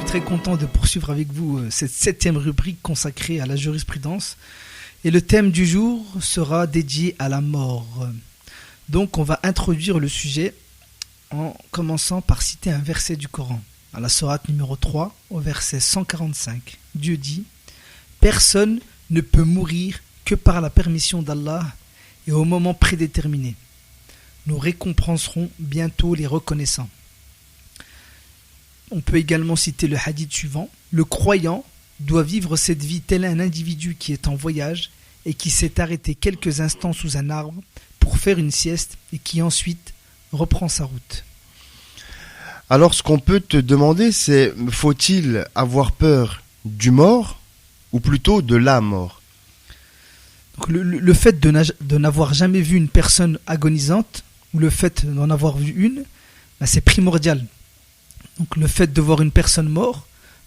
très content de poursuivre avec vous cette 7e rubrique consacrée à la jurisprudence. Et le thème du jour sera dédié à la mort. Donc on va introduire le sujet en commençant par citer un verset du Coran. À la sourate numéro 3, au verset 145, Dieu dit « Personne ne peut mourir que par la permission d'Allah et au moment prédéterminé. Nous récompenserons bientôt les reconnaissants. » On peut également citer le hadith suivant. Le croyant doit vivre cette vie tel un individu qui est en voyage et qui s'est arrêté quelques instants sous un arbre pour faire une sieste et qui ensuite reprend sa route. Alors ce qu'on peut te demander, c'est faut-il avoir peur du mort ou plutôt de la mort? Donc le fait de n'avoir jamais vu une personne agonisante ou le fait d'en avoir vu une, c'est primordial. Donc le fait de voir une personne morte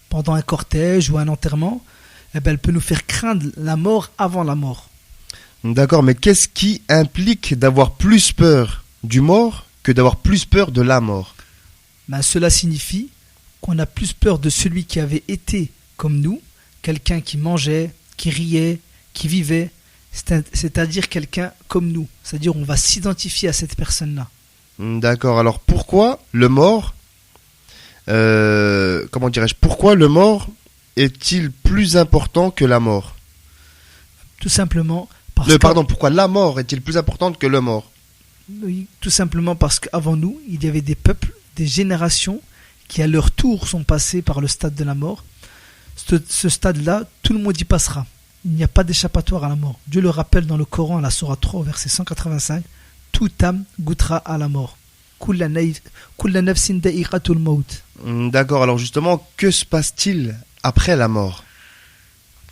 pendant un cortège ou un enterrement, elle peut nous faire craindre la mort avant la mort. D'accord, mais qu'est-ce qui implique d'avoir plus peur du mort que d'avoir plus peur de la mort? Cela signifie qu'on a plus peur de celui qui avait été comme nous, quelqu'un qui mangeait, qui riait, qui vivait, c'est-à-dire quelqu'un comme nous. C'est-à-dire on va s'identifier à cette personne-là. D'accord, alors pourquoi le mort pourquoi le mort est-il plus important que la mort? Tout simplement pourquoi la mort est-il plus importante que le mort? Oui, tout simplement parce qu'avant nous, il y avait des peuples, des générations qui à leur tour sont passés par le stade de la mort. Ce stade-là, tout le monde y passera. Il n'y a pas d'échappatoire à la mort. Dieu le rappelle dans le Coran, à la sourate 3, verset 185, toute âme goûtera à la mort. D'accord, alors justement, que se passe-t-il après la mort?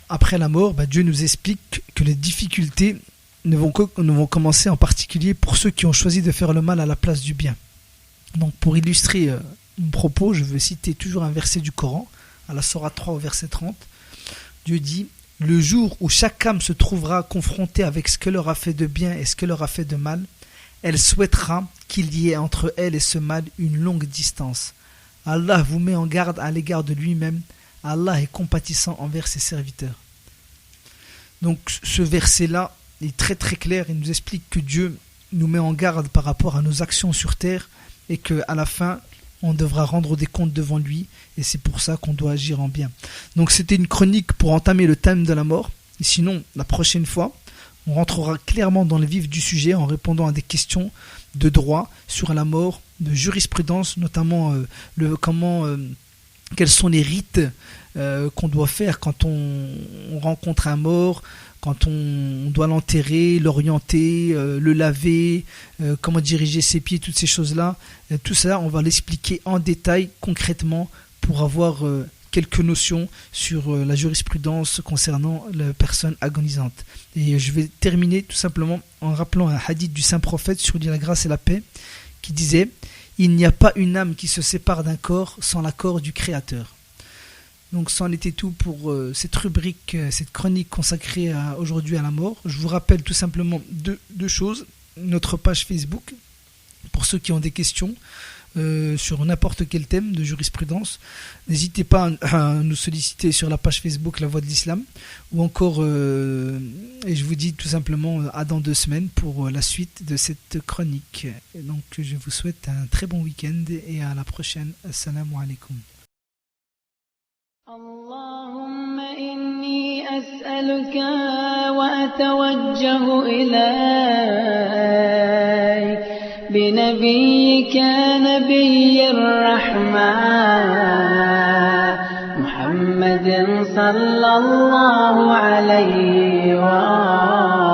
Après la mort, Dieu nous explique que les difficultés ne vont commencer en particulier pour ceux qui ont choisi de faire le mal à la place du bien. Donc pour illustrer mon propos, je veux citer toujours un verset du Coran, à la sourate 3 au verset 30. Dieu dit « Le jour où chaque âme se trouvera confrontée avec ce qu'elle aura fait de bien et ce qu'elle aura fait de mal, elle souhaitera qu'il y ait entre elle et ce mal une longue distance. Allah vous met en garde à l'égard de lui-même. Allah est compatissant envers ses serviteurs. » Donc ce verset-là est très très clair. Il nous explique que Dieu nous met en garde par rapport à nos actions sur terre et qu'à la fin, on devra rendre des comptes devant lui et c'est pour ça qu'on doit agir en bien. Donc c'était une chronique pour entamer le thème de la mort. Et sinon, la prochaine fois, on rentrera clairement dans le vif du sujet en répondant à des questions de droit sur la mort, de jurisprudence, notamment quels sont les rites qu'on doit faire quand on rencontre un mort, quand on doit l'enterrer, l'orienter, le laver, comment diriger ses pieds, toutes ces choses-là. Tout ça, on va l'expliquer en détail, concrètement, pour avoir quelques notions sur la jurisprudence concernant la personne agonisante. Et je vais terminer tout simplement en rappelant un hadith du Saint-Prophète sur la grâce et la paix qui disait « Il n'y a pas une âme qui se sépare d'un corps sans l'accord du Créateur ». Donc ça en était tout pour cette rubrique, cette chronique consacrée aujourd'hui à la mort. Je vous rappelle tout simplement deux choses. Notre page Facebook, pour ceux qui ont des questions sur n'importe quel thème de jurisprudence, n'hésitez pas à nous solliciter sur la page Facebook La Voix de l'Islam, ou encore, et je vous dis tout simplement à dans 2 semaines pour la suite de cette chronique. Et donc je vous souhaite un très bon week-end et à la prochaine. Assalamu alaikum. اللهم إني أسألك وأتوجه إليك بنبيك نبي الرحمة محمد صلى الله عليه وآله